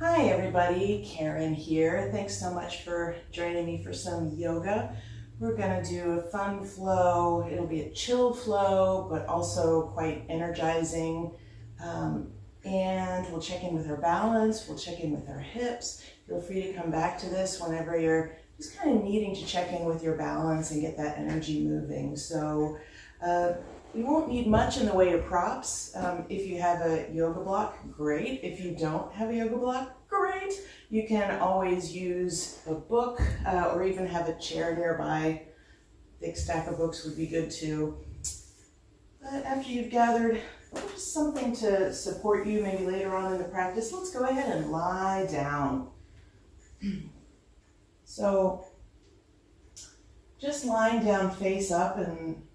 Hi everybody, Karen here. Thanks so much for joining me for some yoga. We're gonna do a fun flow. It'll be a chill flow, but also quite energizing. And we'll check in with our balance, we'll check in with our hips. Feel free to come back to this whenever you're just kind of needing to check in with your balance and get that energy moving. So you won't need much in the way of props. If you have a yoga block, great. If you don't have a yoga block, great. You can always use a book or even have a chair nearby. A thick stack of books would be good too. But after you've gathered just something to support you maybe later on in the practice, let's go ahead and lie down. So just lying down face up and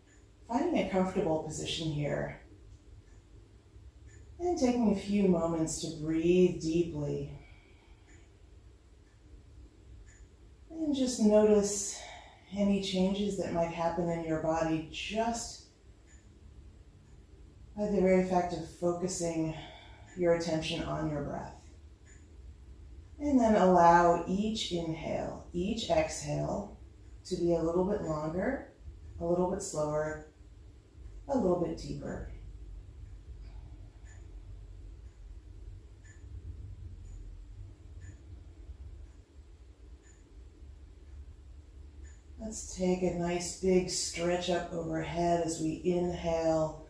finding a comfortable position here. And taking a few moments to breathe deeply. And just notice any changes that might happen in your body just by the very fact of focusing your attention on your breath. And then allow each inhale, each exhale to be a little bit longer, a little bit slower, a little bit deeper. Let's take a nice big stretch up overhead as we inhale.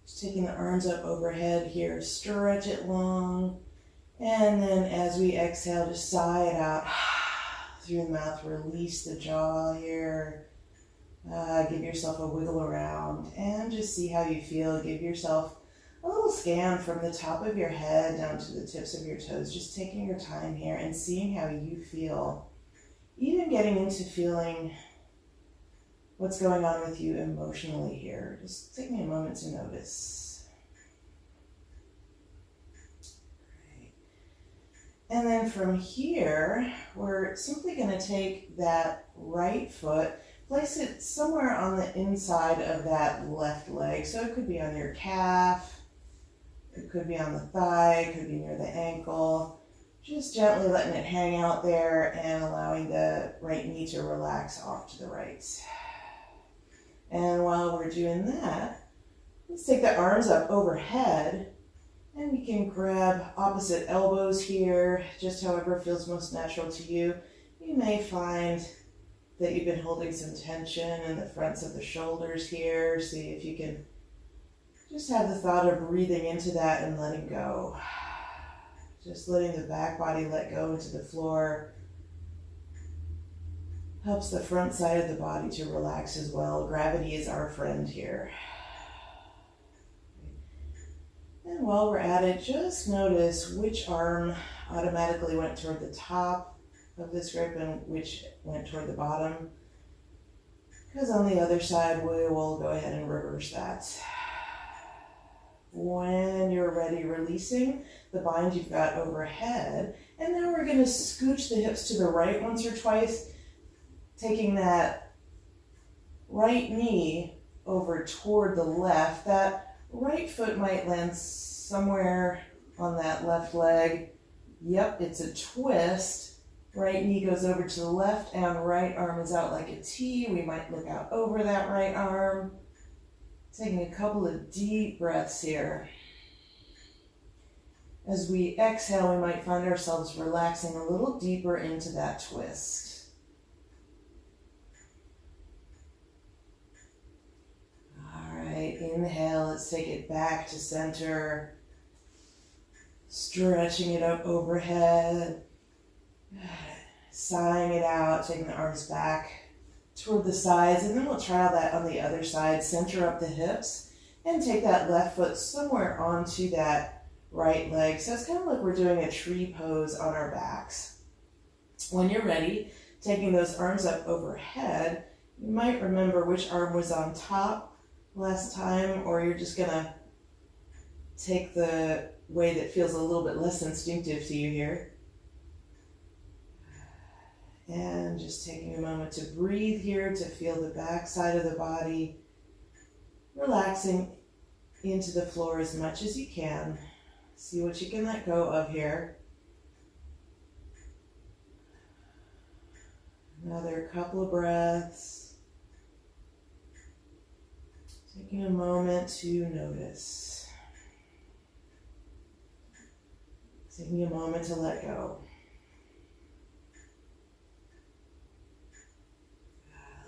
Just taking the arms up overhead here, stretch it long. And then as we exhale, just sigh it out through the mouth, release the jaw here. Give yourself a wiggle around and just see how you feel. Give yourself a little scan from the top of your head down to the tips of your toes, just taking your time here and seeing how you feel. Even getting into feeling what's going on with you emotionally here. Just taking a moment to notice. Great. And then from here, we're simply going to take that right foot, place it somewhere on the inside of that left leg. So it could be on your calf, it could be on the thigh, it could be near the ankle. Just gently letting it hang out there and allowing the right knee to relax off to the right. And while we're doing that, let's take the arms up overhead and we can grab opposite elbows here, just however feels most natural to you. You may find that you've been holding some tension in the fronts of the shoulders here. See if you can just have the thought of breathing into that and letting go. Just letting the back body let go into the floor. Helps the front side of the body to relax as well. Gravity is our friend here. And while we're at it, just notice which arm automatically went toward the top of this grip and which went toward the bottom. Because on the other side, we will go ahead and reverse that. When you're ready, releasing the bind you've got overhead. And now we're going to scooch the hips to the right once or twice, taking that right knee over toward the left. That right foot might land somewhere on that left leg. Yep, it's a twist. Right knee goes over to the left and right arm is out like a T. We might look out over that right arm. Taking a couple of deep breaths here. As we exhale, we might find ourselves relaxing a little deeper into that twist. All right, inhale, let's take it back to center. Stretching it up overhead. Sighing it out, taking the arms back toward the sides, and then we'll try that on the other side. Center up the hips and take that left foot somewhere onto that right leg. So it's kind of like we're doing a tree pose on our backs. When you're ready, taking those arms up overhead, you might remember which arm was on top last time, or you're just gonna take the way that feels a little bit less instinctive to you here. And just taking a moment to breathe here, to feel the back side of the body, relaxing into the floor as much as you can. See what you can let go of here. Another couple of breaths. Taking a moment to notice. Taking a moment to let go.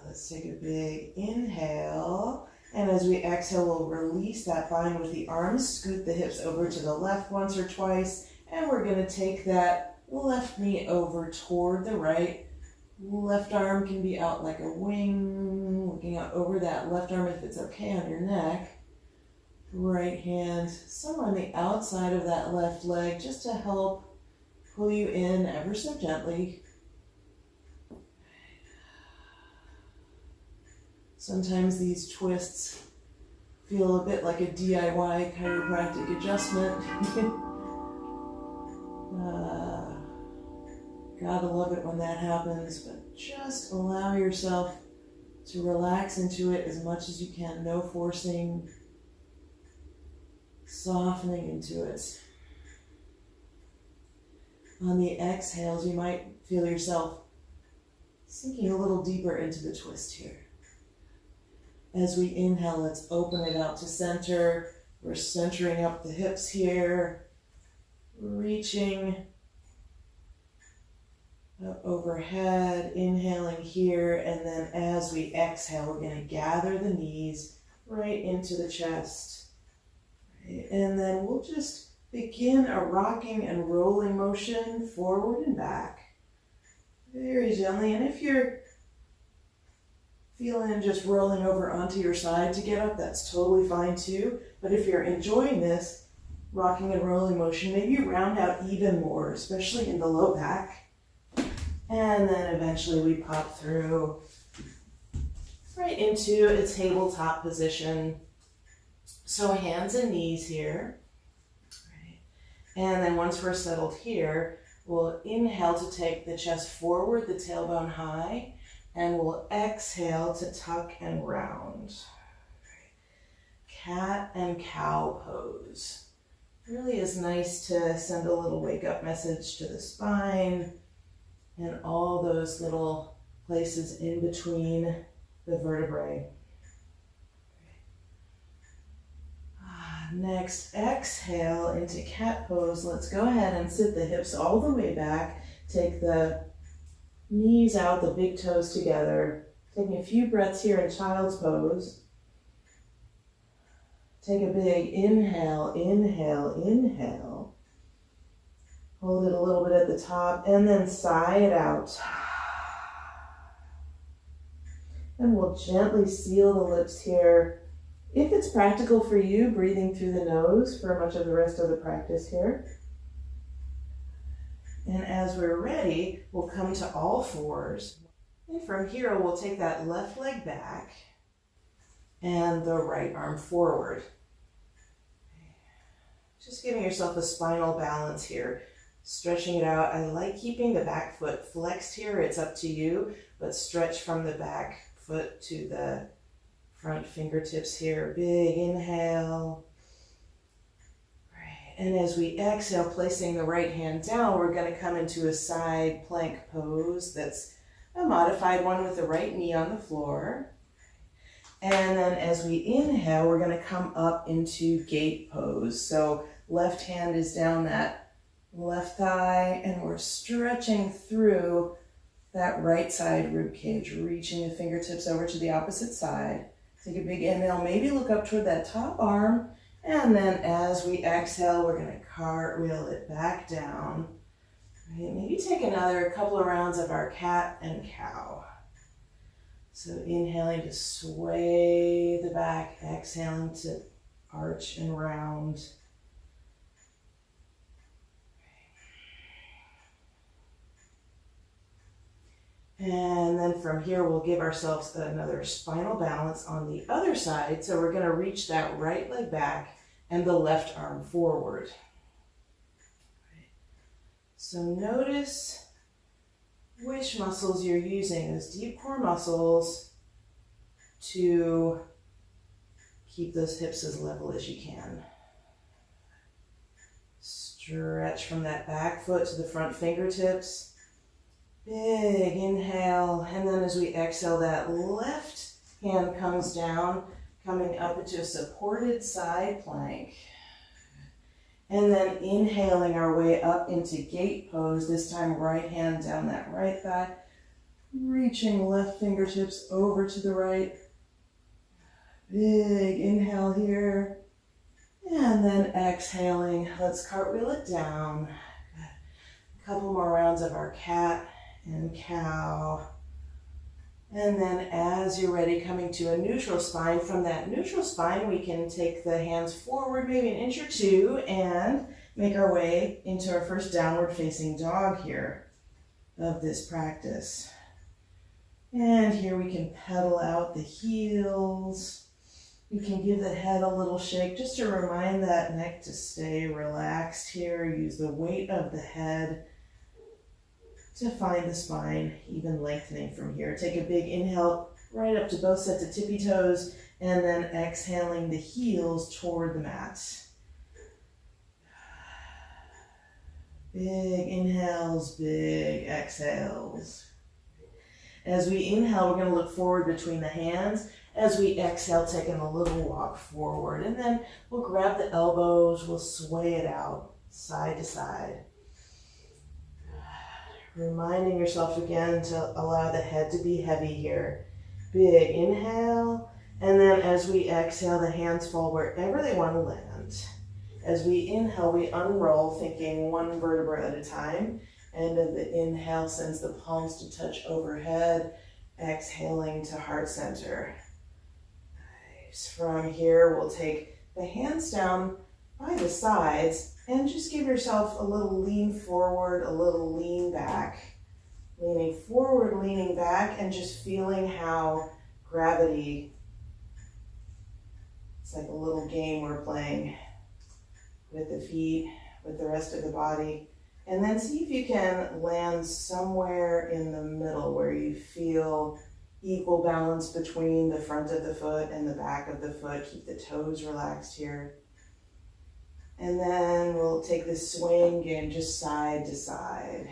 Let's take a big inhale. And as we exhale, we'll release that bind with the arms. Scoot the hips over to the left once or twice. And we're going to take that left knee over toward the right. Left arm can be out like a wing, looking out over that left arm if it's okay on your neck. Right hand somewhere on the outside of that left leg just to help pull you in ever so gently. Sometimes these twists feel a bit like a DIY chiropractic adjustment. Gotta love it when that happens, but just allow yourself to relax into it as much as you can. No forcing, softening into it. On the exhales, you might feel yourself sinking a little deeper into the twist here. As we inhale, let's open it out to center. We're centering up the hips here, reaching up overhead, inhaling here, and then as we exhale, we're going to gather the knees right into the chest. Right? And then we'll just begin a rocking and rolling motion forward and back. Very gently, and if you're feeling just rolling over onto your side to get up, that's totally fine too. But if you're enjoying this rocking and rolling motion, maybe you round out even more, especially in the low back. And then eventually we pop through right into a tabletop position. So hands and knees here. Right. And then once we're settled here, we'll inhale to take the chest forward, the tailbone high, and we'll exhale to tuck and round. Cat and cow pose. Really is nice to send a little wake up message to the spine and all those little places in between the vertebrae. Next, exhale into cat pose. Let's go ahead and sit the hips all the way back. Take the knees out, the big toes together. Taking a few breaths here in child's pose. Take a big inhale, inhale, inhale. Hold it a little bit at the top and then sigh it out. And we'll gently seal the lips here. If it's practical for you, breathing through the nose for much of the rest of the practice here. And as we're ready, we'll come to all fours. And from here, we'll take that left leg back and the right arm forward. Just giving yourself a spinal balance here. Stretching it out. I like keeping the back foot flexed here. It's up to you, but stretch from the back foot to the front fingertips here. Big inhale. Right. And as we exhale, placing the right hand down, we're going to come into a side plank pose. That's a modified one with the right knee on the floor. And then as we inhale, we're going to come up into gate pose. So left hand is down that left thigh, and we're stretching through that right side rib cage, reaching the fingertips over to the opposite side. Take a big inhale, maybe look up toward that top arm, and then as we exhale, we're going to cartwheel it back down. Right, maybe take another couple of rounds of our cat and cow. So inhaling to sway the back, exhaling to arch and round. And then from here, we'll give ourselves another spinal balance on the other side. So we're going to reach that right leg back and the left arm forward. So notice which muscles you're using, those deep core muscles, to keep those hips as level as you can. Stretch from that back foot to the front fingertips. Big inhale, and then as we exhale, that left hand comes down, coming up into a supported side plank. And then inhaling our way up into gate pose, this time right hand down that right thigh, reaching left fingertips over to the right. Big inhale here. And then exhaling, let's cartwheel it down. A couple more rounds of our cat and cow. And then as you're ready, coming to a neutral spine. From that neutral spine, we can take the hands forward maybe an inch or two and make our way into our first downward facing dog here of this practice. And here we can pedal out the heels. You can give the head a little shake just to remind that neck to stay relaxed here. Use the weight of the head to find the spine even lengthening from here. Take a big inhale right up to both sets of tippy toes, and then exhaling the heels toward the mat. Big inhales, big exhales. As we inhale, we're going to look forward between the hands. As we exhale, taking a little walk forward, and then we'll grab the elbows, we'll sway it out side to side. Reminding yourself again to allow the head to be heavy here. Big inhale, and then as we exhale, the hands fall wherever they want to land. As we inhale, we unroll, thinking one vertebra at a time. End of the inhale sends the palms to touch overhead, exhaling to heart center. Nice. From here, we'll take the hands down by the sides and just give yourself a little lean forward, a little lean back. Leaning forward, leaning back, and just feeling how gravity, it's like a little game we're playing with the feet, with the rest of the body. And then see if you can land somewhere in the middle where you feel equal balance between the front of the foot and the back of the foot. Keep the toes relaxed here. And then we'll take this swaying game just side to side.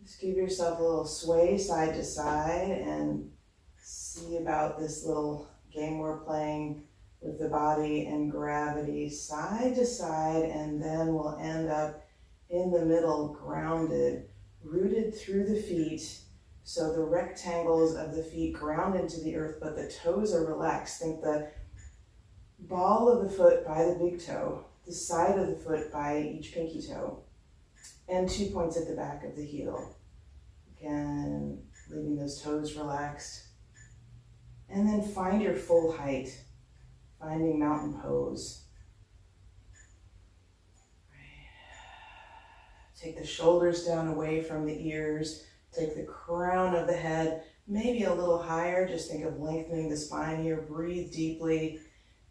Just give yourself a little sway side to side and see about this little game we're playing with the body and gravity side to side, and then we'll end up in the middle, grounded, rooted through the feet. So the rectangles of the feet ground into the earth, but the toes are relaxed. Think the ball of the foot by the big toe, the side of the foot by each pinky toe, and 2 points at the back of the heel. Again, leaving those toes relaxed. And then find your full height, finding mountain pose. Take the shoulders down away from the ears. Take the crown of the head maybe a little higher. Just think of lengthening the spine here. Breathe deeply.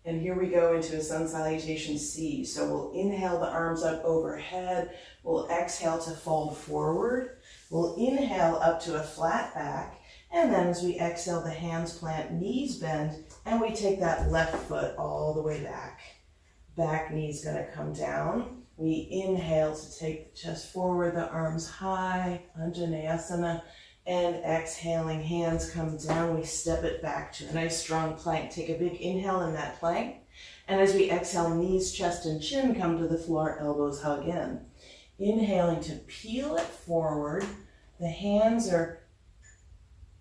And here we go into a sun salutation C. So we'll inhale the arms up overhead. We'll exhale to fold forward. We'll inhale up to a flat back. And then as we exhale, the hands plant, knees bend, and we take that left foot all the way back. Back knee's gonna come down. We inhale to take the chest forward, the arms high, Anjaneyasana, and exhaling, hands come down. We step it back to a nice strong plank. Take a big inhale in that plank. And as we exhale, knees, chest, and chin come to the floor, elbows hug in. Inhaling to peel it forward. The hands are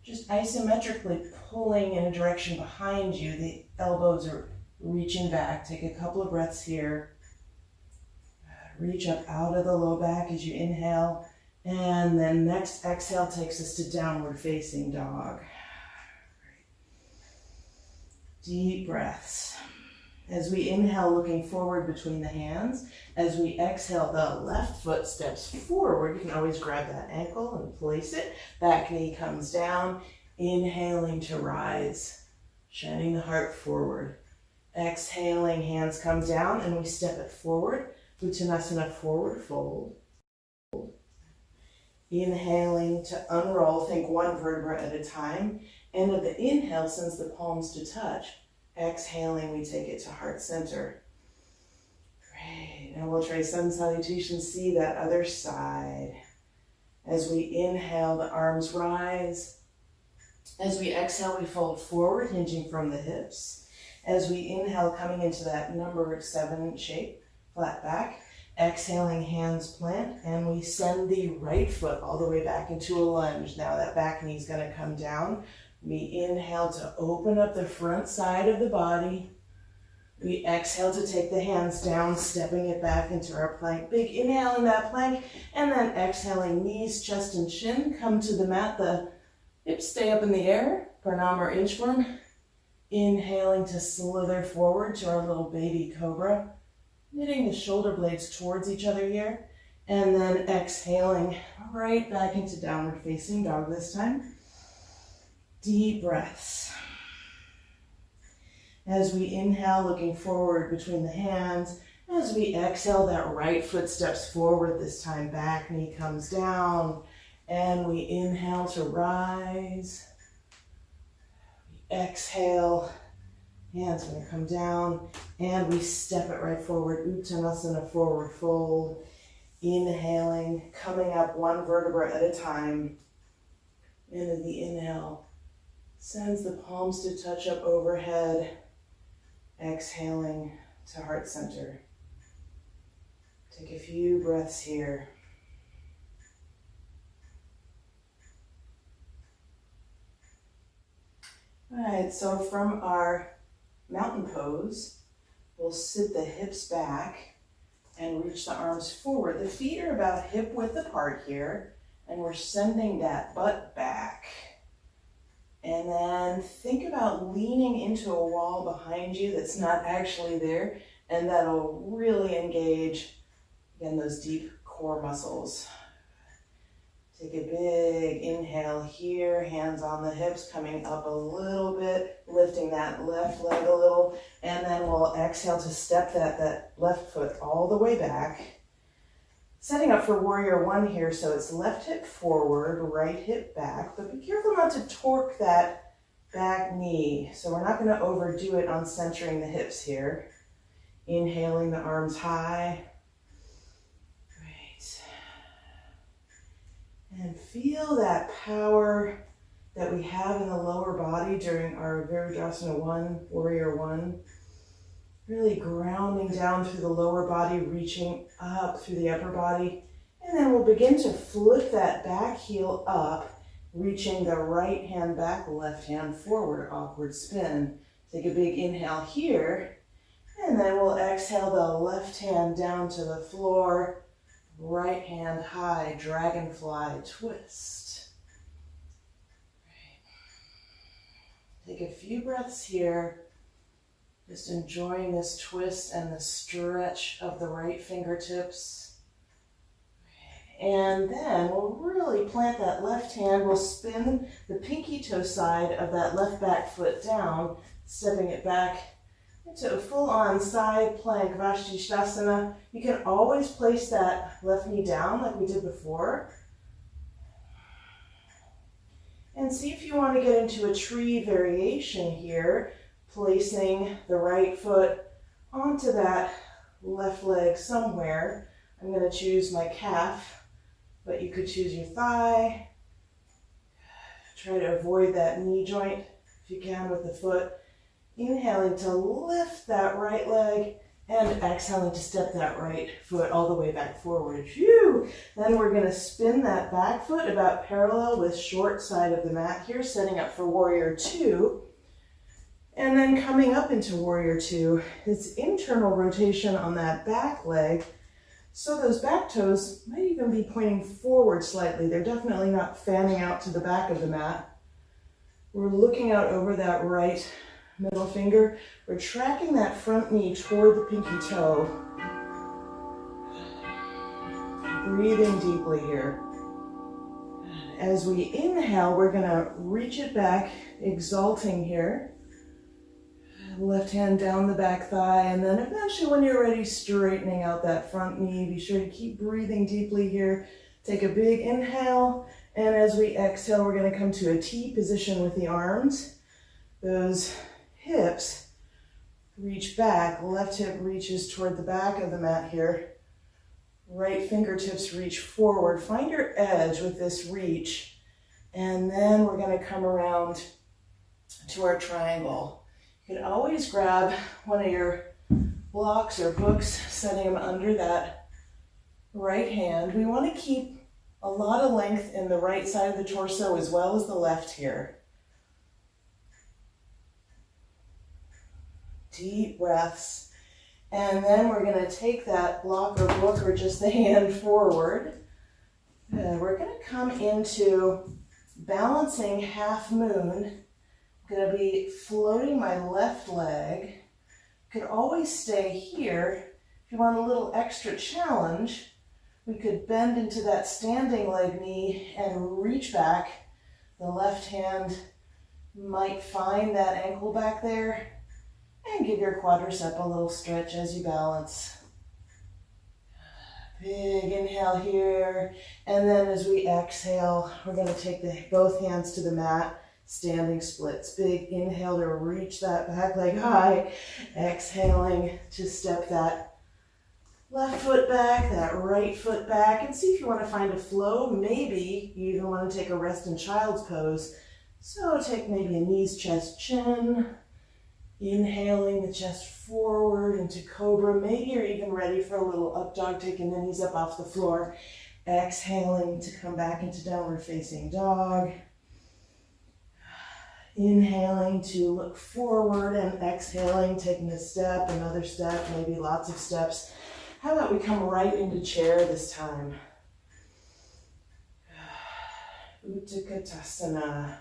just isometrically pulling in a direction behind you. The elbows are reaching back. Take a couple of breaths here. Reach up out of the low back as you inhale. And then next exhale takes us to downward facing dog. Deep breaths. As we inhale, looking forward between the hands. As we exhale, the left foot steps forward. You can always grab that ankle and place it. Back knee comes down. Inhaling to rise. Shining the heart forward. Exhaling, hands come down and we step it forward. Uttanasana, forward fold. Inhaling to unroll, think one vertebra at a time. End of the inhale sends the palms to touch. Exhaling, we take it to heart center. Great. Now we'll try sun salutation C, that other side. As we inhale, the arms rise. As we exhale, we fold forward, hinging from the hips. As we inhale, coming into that number 7 shape, flat back. Exhaling, hands plant, and we send the right foot all the way back into a lunge. Now that back knee is going to come down. We inhale to open up the front side of the body. We exhale to take the hands down, stepping it back into our plank. Big inhale in that plank, and then exhaling, knees, chest, and shin come to the mat. The hips stay up in the air, pranam or inchworm. Inhaling to slither forward to our little baby cobra. Knitting the shoulder blades towards each other here. And then exhaling right back into downward facing dog this time. Deep breaths. As we inhale, looking forward between the hands. As we exhale, that right foot steps forward this time. Back knee comes down. And we inhale to rise. We exhale. Hands going to come down. And we step it right forward. Uttanasana, forward fold. Inhaling, coming up one vertebra at a time. Into the inhale. Sends the palms to touch up overhead. Exhaling to heart center. Take a few breaths here. All right, so from our mountain pose, we'll sit the hips back and reach the arms forward. The feet are about hip width apart here, and we're sending that butt back. And then think about leaning into a wall behind you that's not actually there, and that'll really engage, again, those deep core muscles. Take a big inhale here, hands on the hips, coming up a little bit, lifting that left leg a little, and then we'll exhale to step that left foot all the way back. Setting up for warrior 1 here, so it's left hip forward, right hip back, but be careful not to torque that back knee. So we're not going to overdo it on centering the hips here. Inhaling the arms high. Great. And feel that power that we have in the lower body during our Virudasana 1, warrior 1. Really grounding down through the lower body, reaching up through the upper body. And then we'll begin to flip that back heel up, reaching the right hand back, left hand forward, awkward spin. Take a big inhale here. And then we'll exhale the left hand down to the floor, right hand high, dragonfly twist. Take a few breaths here. Just enjoying this twist and the stretch of the right fingertips. And then we'll really plant that left hand. We'll spin the pinky toe side of that left back foot down, stepping it back into a full-on side plank, Vashisthasana. You can always place that left knee down like we did before. And see if you want to get into a tree variation here. Placing the right foot onto that left leg somewhere. I'm going to choose my calf, but you could choose your thigh. Try to avoid that knee joint if you can with the foot. Inhaling to lift that right leg and exhaling to step that right foot all the way back forward. Phew. Then we're going to spin that back foot about parallel with short side of the mat here, setting up for warrior 2. And then coming up into warrior 2, it's internal rotation on that back leg. So those back toes might even be pointing forward slightly. They're definitely not fanning out to the back of the mat. We're looking out over that right middle finger. We're tracking that front knee toward the pinky toe. Breathing deeply here. As we inhale, we're going to reach it back, exalting here. Left hand down the back thigh, and then eventually when you're ready, straightening out that front knee. Be sure to keep breathing deeply here. Take a big inhale, and as we exhale, we're going to come to a T position with the arms. Those hips reach back. Left hip reaches toward the back of the mat here. Right fingertips reach forward. Find your edge with this reach. And then we're going to come around to our triangle. You can always grab one of your blocks or books, setting them under that right hand. We want to keep a lot of length in the right side of the torso as well as the left here. Deep breaths. And then we're going to take that block or book or just the hand forward. And we're going to come into balancing half moon. I'm going to be floating my left leg. You could always stay here. If you want a little extra challenge, we could bend into that standing leg knee and reach back. The left hand might find that ankle back there and give your quadricep a little stretch as you balance. Big inhale here. And then as we exhale, we're going to take both hands to the mat. Standing splits. Big inhale to reach that back leg high. Exhaling to step that left foot back, that right foot back, and see if you want to find a flow. Maybe you even want to take a rest in child's pose. So take maybe a knees, chest, chin. Inhaling the chest forward into cobra. Maybe you're even ready for a little up dog, taking the knees up off the floor. Exhaling to come back into downward facing dog. Inhaling to look forward and exhaling, taking a step, another step, maybe lots of steps. How about we come right into chair this time? Utkatasana.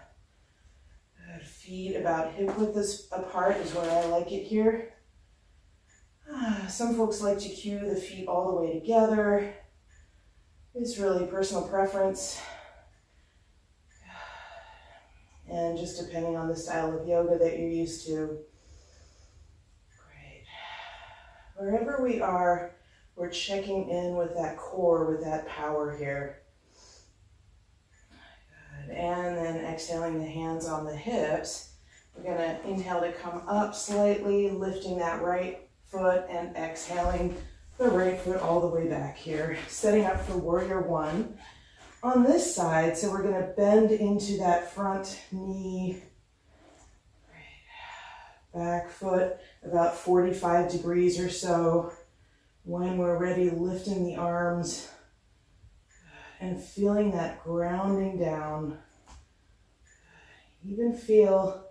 Good. Feet about hip width apart is where I like it here. Some folks like to cue the feet all the way together. It's really personal preference. And just depending on the style of yoga that you're used to. Great. Wherever we are, we're checking in with that core, with that power here. Good. And then exhaling the hands on the hips. We're going to inhale to come up slightly, lifting that right foot and exhaling the right foot all the way back here. Setting up for warrior one. On this side, so we're going to bend into that front knee, back foot about 45 degrees or so. When we're ready, lifting the arms and feeling that grounding down. Even feel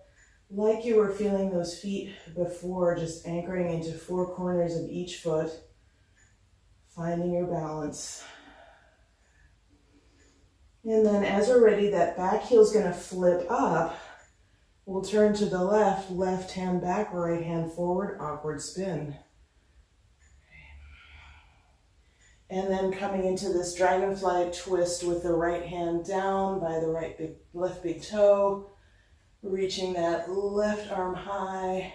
like you were feeling those feet before, just anchoring into four corners of each foot, finding your balance. And then as we're ready, that back heel's going to flip up. We'll turn to the left, left hand back, right hand forward, awkward spin. And then coming into this dragonfly twist with the right hand down by the left big toe, reaching that left arm high.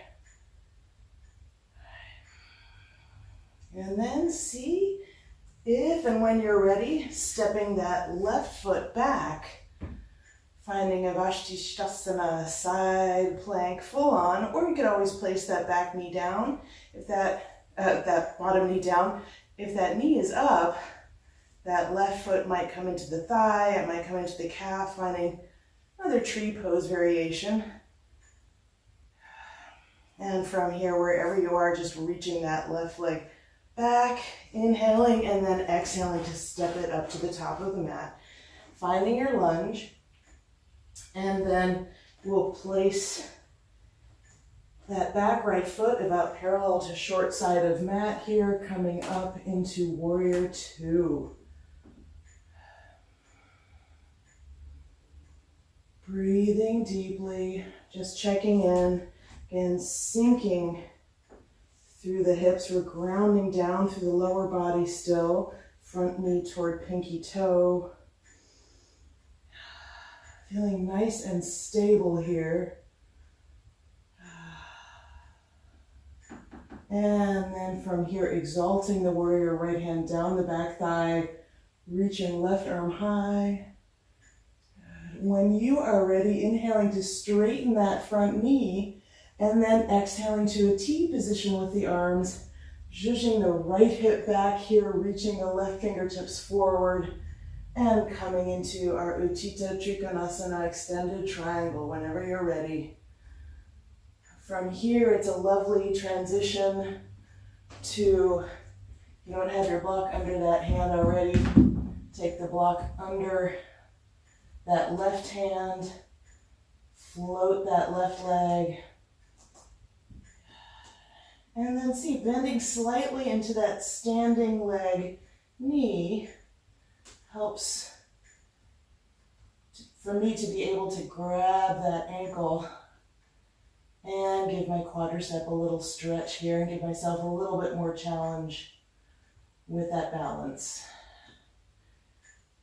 And then see if and when you're ready, stepping that left foot back, finding a Vastisthasana side plank full on, or you could always place that back knee down, if that bottom knee down. If that knee is up, that left foot might come into the thigh, it might come into the calf, finding another tree pose variation. And from here, wherever you are, just reaching that left leg back, inhaling, and then exhaling to step it up to the top of the mat. Finding your lunge, and then we'll place that back right foot about parallel to short side of mat here, coming up into warrior two. Breathing deeply, just checking in, again, sinking through the hips. We're grounding down through the lower body still, front knee toward pinky toe. Feeling nice and stable here. And then from here, exalting the warrior, right hand down the back thigh, reaching left arm high. When you are ready, inhaling to straighten that front knee, and then exhaling to a T position with the arms, zhuzhing the right hip back here, reaching the left fingertips forward, and coming into our Utthita Trikonasana extended triangle whenever you're ready. From here, it's a lovely transition to, if you don't have your block under that hand already, take the block under that left hand, float that left leg, and then see, bending slightly into that standing leg knee helps for me to be able to grab that ankle and give my quadricep a little stretch here and give myself a little bit more challenge with that balance.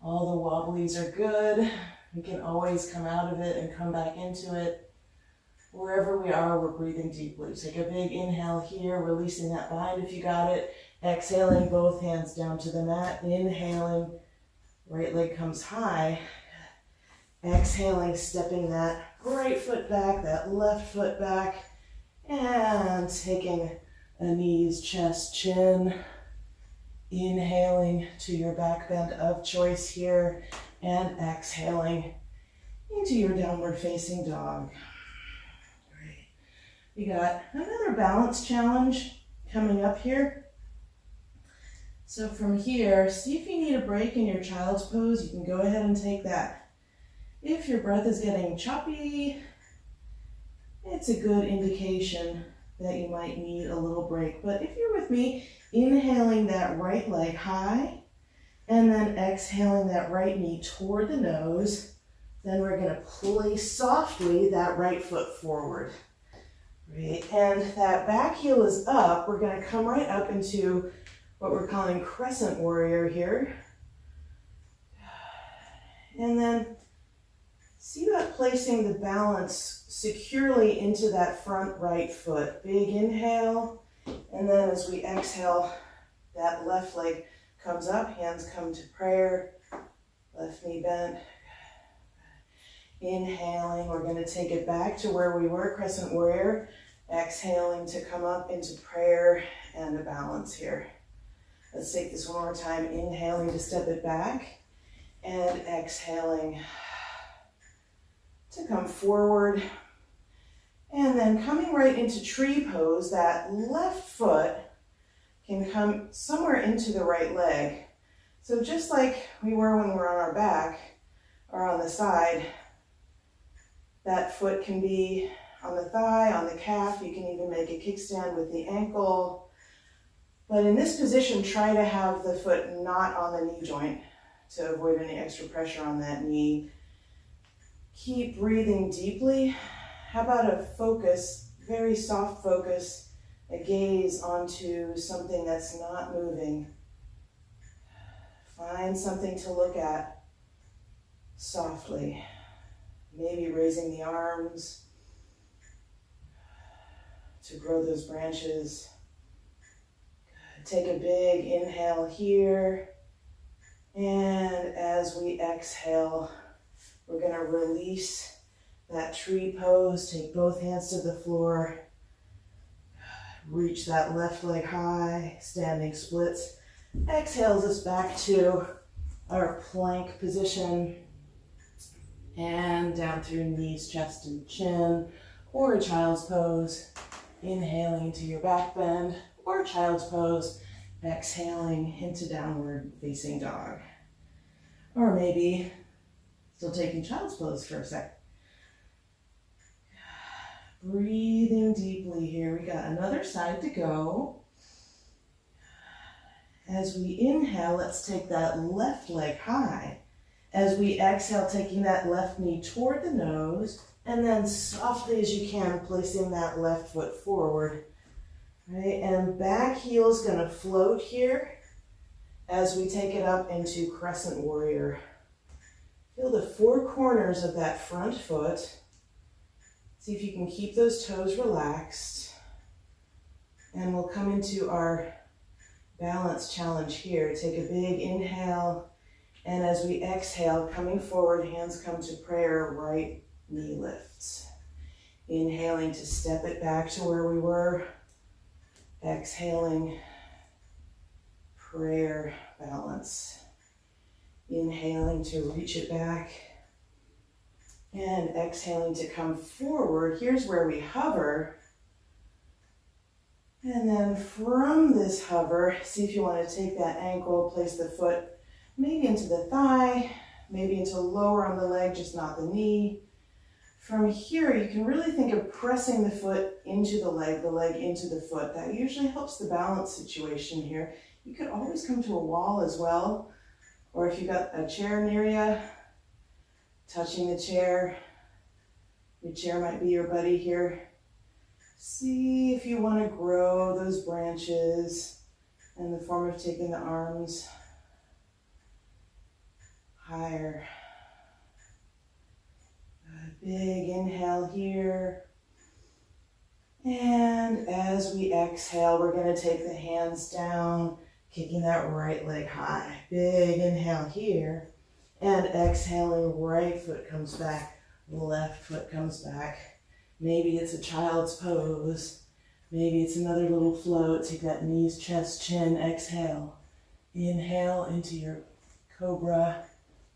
All the wobblies are good. We can always come out of it and come back into it. Wherever we are, we're breathing deeply. Take a big inhale here, releasing that bind if you got it. Exhaling, both hands down to the mat. Inhaling, right leg comes high. Exhaling, stepping that right foot back, that left foot back, and taking a knees, chest, chin. Inhaling to your back bend of choice here, and exhaling into your downward facing dog. Great. We got another balance challenge coming up here. So from here, see if you need a break in your child's pose. You can go ahead and take that. If your breath is getting choppy, it's a good indication that you might need a little break. But if you're with me, inhaling that right leg high, and then exhaling that right knee toward the nose, then we're going to place softly that right foot forward. Right, and that back heel is up. We're going to come right up into what we're calling crescent warrior here. And then see about placing the balance securely into that front right foot. Big inhale, and then as we exhale, that left leg comes up, hands come to prayer, left knee bent. Inhaling, we're going to take it back to where we were, crescent warrior. Exhaling to come up into prayer and a balance here. Let's take this one more time. Inhaling to step it back, and exhaling to come forward. And then coming right into tree pose, that left foot can come somewhere into the right leg. So just like we were when we're on our back or on the side, that foot can be on the thigh, on the calf. You can even make a kickstand with the ankle. But in this position, try to have the foot not on the knee joint to avoid any extra pressure on that knee. Keep breathing deeply. How about a focus, very soft focus, a gaze onto something that's not moving. Find something to look at softly. Maybe raising the arms to grow those branches. Take a big inhale here. And as we exhale, we're going to release that tree pose. Take both hands to the floor. Reach that left leg high, standing splits. Exhales us back to our plank position. And down through knees, chest, and chin, or a child's pose. Inhaling into your back bend, or child's pose. Exhaling into downward facing dog. Or maybe still taking child's pose for a sec. Breathing deeply here. We got another side to go. As we inhale, let's take that left leg high. As we exhale, taking that left knee toward the nose, and then softly as you can, placing that left foot forward. Right, and back heel is going to float here as we take it up into crescent warrior. Feel the four corners of that front foot. See if you can keep those toes relaxed. And we'll come into our balance challenge here. Take a big inhale. And as we exhale, coming forward, hands come to prayer, right knee lifts. Inhaling to step it back to where we were. Exhaling prayer balance. Inhaling to reach it back and exhaling to come forward. Here's where we hover. And then from this hover, see if you want to take that ankle, place the foot maybe into the thigh, maybe into lower on the leg, just not the knee. From here, you can really think of pressing the foot into the leg into the foot. That usually helps the balance situation here. You could always come to a wall as well, or if you've got a chair near you, touching the chair. Your chair might be your buddy here. See if you want to grow those branches in the form of taking the arms higher. A big inhale here. And as we exhale, we're going to take the hands down, kicking that right leg high. Big inhale here. And exhaling, right foot comes back, left foot comes back. Maybe it's a child's pose. Maybe it's another little float. Take that knees, chest, chin, exhale. Inhale into your cobra,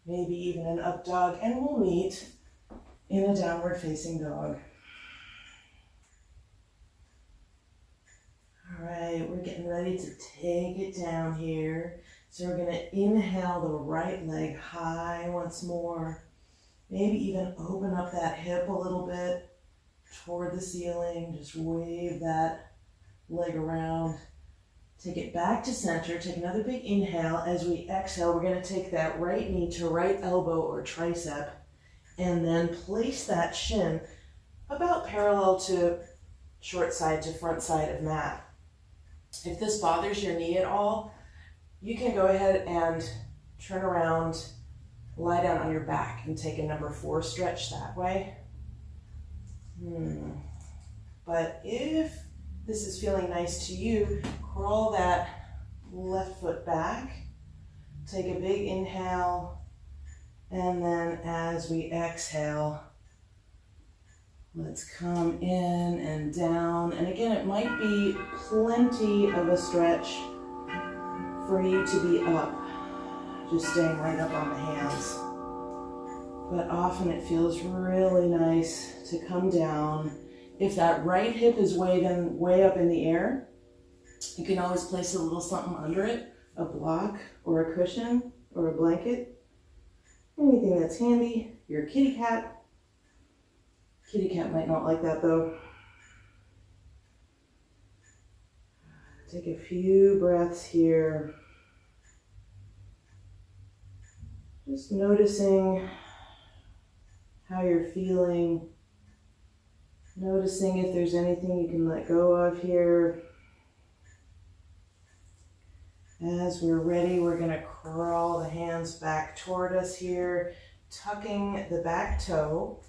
maybe even an up dog, and we'll meet in a downward facing dog. All right, we're getting ready to take it down here. So we're gonna inhale the right leg high once more. Maybe even open up that hip a little bit toward the ceiling. Just wave that leg around. Take it back to center. Take another big inhale. As we exhale, we're going to take that right knee to right elbow or tricep and then place that shin about parallel to short side to front side of mat. If this bothers your knee at all, you can go ahead and turn around, lie down on your back and take a number 4 stretch that way. But if this is feeling nice to you, crawl that left foot back, take a big inhale, and then as we exhale, let's come in and down. And again, it might be plenty of a stretch for you to be up, just staying right up on the hands. But often it feels really nice to come down. If that right hip is way up in the air, you can always place a little something under it, a block or a cushion or a blanket, anything that's handy. Your kitty cat. Kitty cat might not like that though. Take a few breaths here. Just noticing how you're feeling. Noticing if there's anything you can let go of here. As we're ready, we're going to crawl the hands back toward us here, tucking the back toe,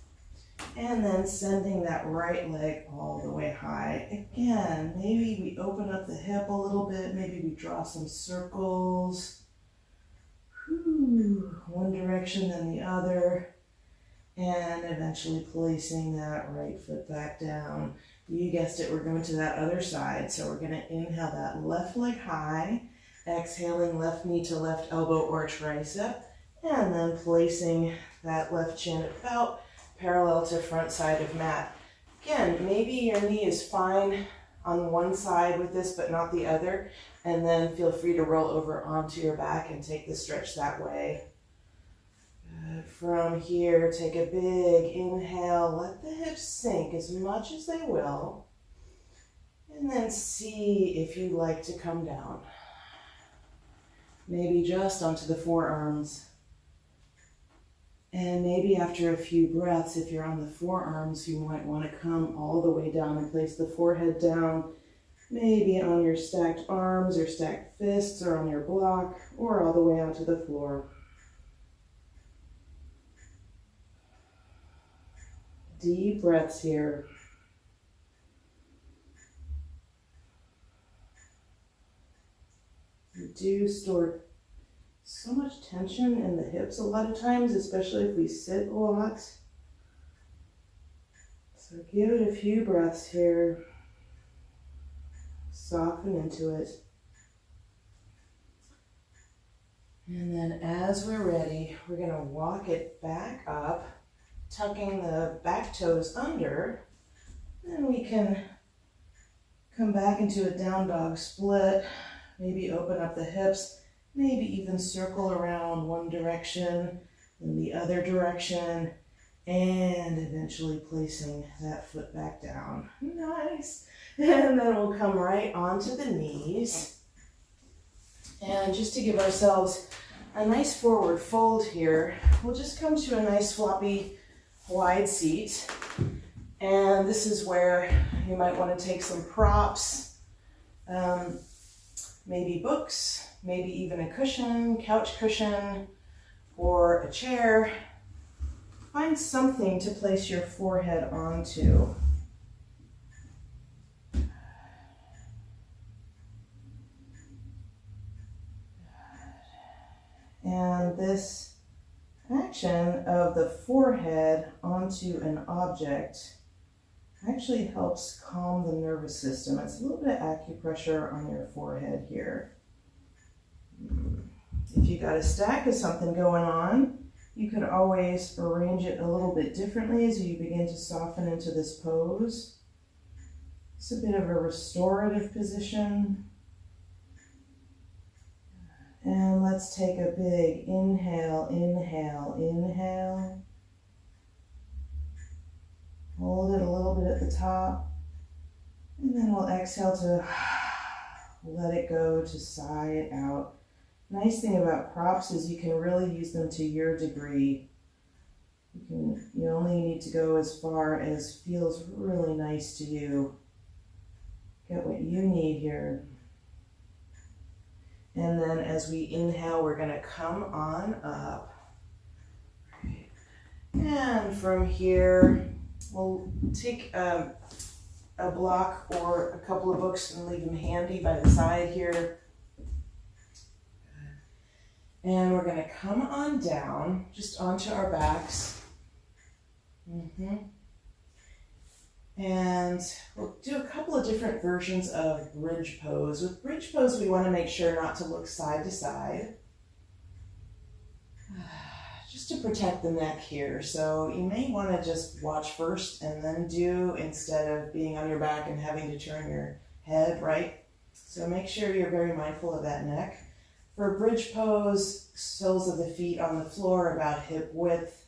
and then sending that right leg all the way high. Again, maybe we open up the hip a little bit, maybe we draw some circles. One direction, then the other. And eventually placing that right foot back down. You guessed it, we're going to that other side. So we're going to inhale that left leg high, exhaling left knee to left elbow or tricep, and then placing that left chin about parallel to front side of mat. Again, maybe your knee is fine on one side with this, but not the other. And then feel free to roll over onto your back and take the stretch that way. From here, take a big inhale, let the hips sink as much as they will, and then see if you'd like to come down. Maybe just onto the forearms. And maybe after a few breaths, if you're on the forearms, you might want to come all the way down and place the forehead down, maybe on your stacked arms or stacked fists or on your block or all the way onto the floor. Deep breaths here. We do store so much tension in the hips a lot of times, especially if we sit a lot. So give it a few breaths here. Soften into it. as we're ready, we're going to walk it back up, tucking the back toes under. Then we can come back into a down dog split, maybe open up the hips, maybe even circle around one direction, then the other direction, and eventually placing that foot back down. Nice. And then we'll come right onto the knees. And just to give ourselves a nice forward fold here, we'll just come to a nice floppy wide seat. And this is where you might want to take some props, maybe books, maybe even a cushion, couch cushion, or a chair. Find something to place your forehead onto. And this action of the forehead onto an object actually helps calm the nervous system. It's a little bit of acupressure on your forehead here. If you got a stack of something going on, you could always arrange it a little bit differently as you begin to soften into this pose. It's a bit of a restorative position. And let's take a big inhale, inhale, inhale. Hold it a little bit at the top. And then we'll exhale to let it go, to sigh it out. Nice thing about props is you can really use them to your degree. You only need to go as far as feels really nice to you. Get what you need here. And then as we inhale, we're going to come on up. And from here, we'll take a block or a couple of books and leave them handy by the side here. And we're going to come on down, just onto our backs. And we'll do a couple of different versions of bridge pose. With bridge pose, we want to make sure not to look side to side, just to protect the neck here. So you may want to just watch first and then do, instead of being on your back and having to turn your head, right? So make sure you're very mindful of that neck. For bridge pose, soles of the feet on the floor about hip width,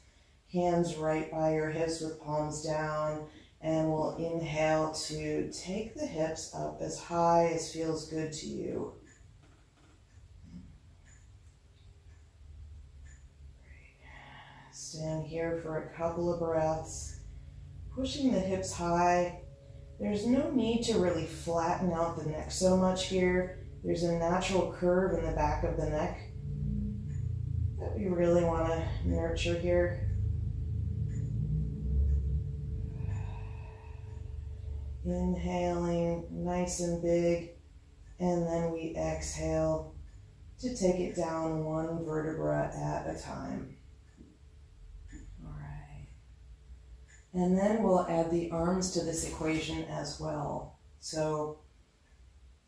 hands right by your hips with palms down. And we'll inhale to take the hips up as high as feels good to you. Stand here for a couple of breaths, pushing the hips high. There's no need to really flatten out the neck so much here. There's a natural curve in the back of the neck that we really want to nurture here. Inhaling nice and big, and then we exhale to take it down one vertebra at a time. All right. And then we'll add the arms to this equation as well. So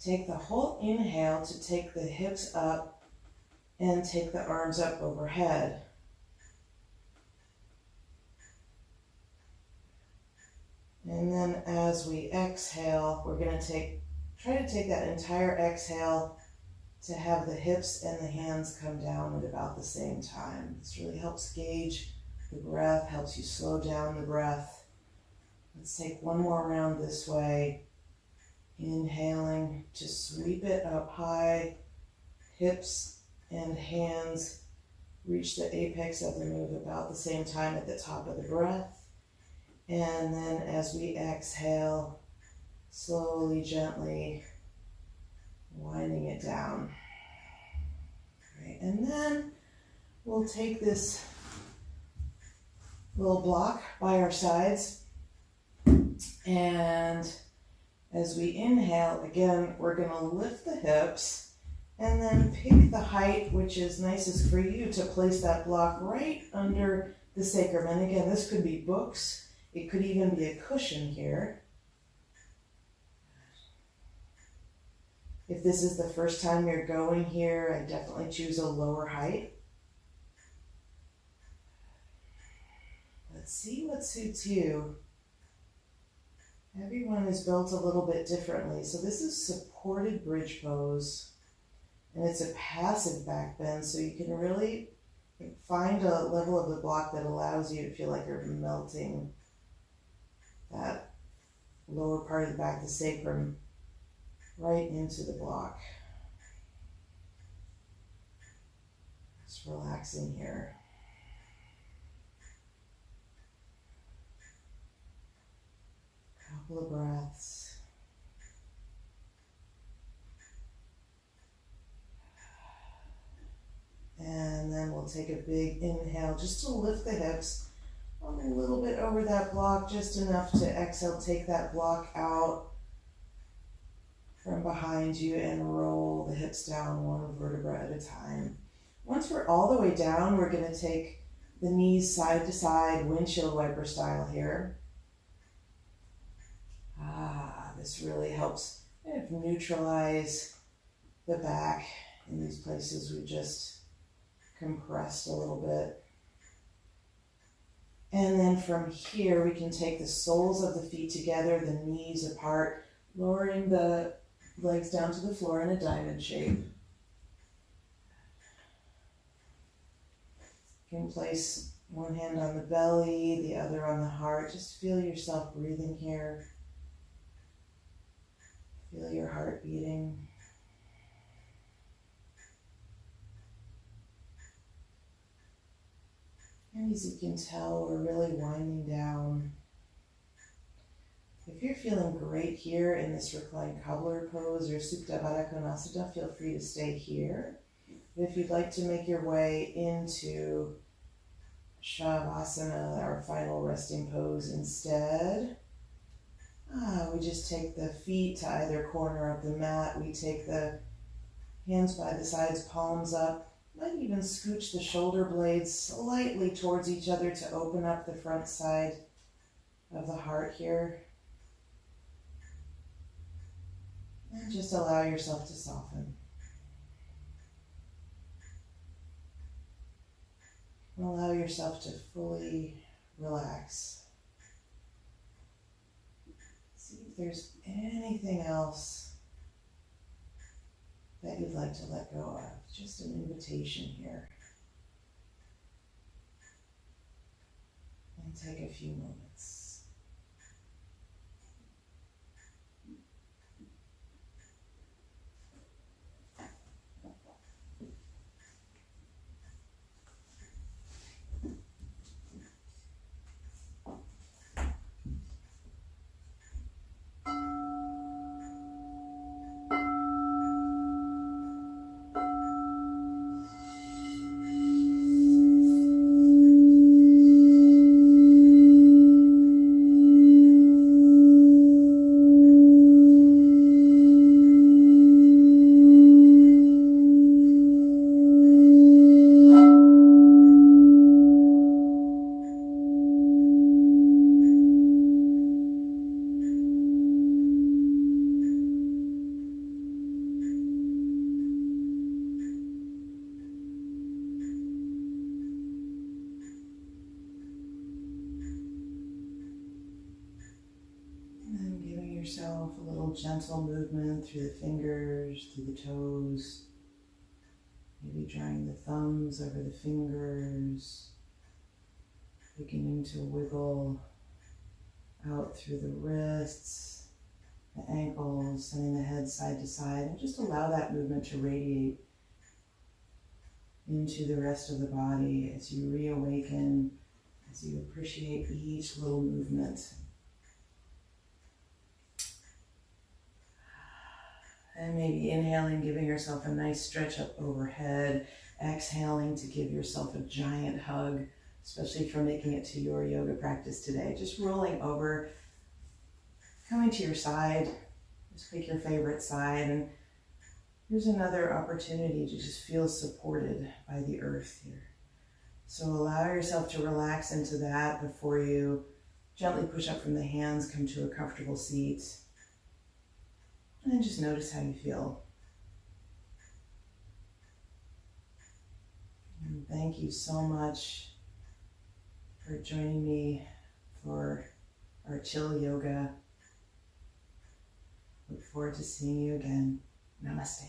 take the whole inhale to take the hips up and take the arms up overhead. And then as we exhale, we're going to try to take that entire exhale to have the hips and the hands come down at about the same time. This really helps gauge the breath, helps you slow down the breath. Let's take one more round this way. Inhaling to sweep it up high, hips and hands reach the apex of the move about the same time at the top of the breath. And then as we exhale, slowly, gently winding it down. Right. And then we'll take this little block by our sides, and as we inhale, again, we're going to lift the hips and then pick the height which is nicest for you to place that block right under the sacrum. And again, this could be books. It could even be a cushion here. If this is the first time you're going here, I definitely choose a lower height. but see what suits you. Everyone is built a little bit differently. So this is supported bridge pose, and it's a passive back bend, so you can really find a level of the block that allows you to feel like you're melting that lower part of the back, the sacrum, right into the block. Just relaxing here. Couple of breaths. And then we'll take a big inhale just to lift the hips a little bit over that block, just enough to exhale, take that block out from behind you and roll the hips down one vertebra at a time. Once we're all the way down, we're going to take the knees side to side, windshield wiper style here. This really helps kind of neutralize the back in these places we just compressed a little bit. And then from here, we can take the soles of the feet together, the knees apart, lowering the legs down to the floor in a diamond shape. You can place one hand on the belly, the other on the heart. Just feel yourself breathing here. Feel your heart beating. And as you can tell, we're really winding down. If you're feeling great here in this reclined cobbler pose or Supta Baddha Konasana, feel free to stay here. But if you'd like to make your way into Shavasana, our final resting pose instead, we just take the feet to either corner of the mat. We take the hands by the sides, palms up. Might even scooch the shoulder blades slightly towards each other to open up the front side of the heart here. And just allow yourself to soften. And allow yourself to fully relax. See if there's anything else that you'd like to let go of. Just an invitation here. And take a few moments. Yourself a little gentle movement through the fingers, through the toes, maybe drawing the thumbs over the fingers, beginning to wiggle out through the wrists, the ankles, sending the head side to side, and just allow that movement to radiate into the rest of the body as you reawaken, as you appreciate each little movement. And maybe inhaling, giving yourself a nice stretch up overhead. Exhaling to give yourself a giant hug, especially for making it to your yoga practice today. Just rolling over, coming to your side. Just pick your favorite side. And here's another opportunity to just feel supported by the earth here. So allow yourself to relax into that before you gently push up from the hands, come to a comfortable seat. And then just notice how you feel. And thank you so much for joining me for our chill yoga. Look forward to seeing you again. Namaste.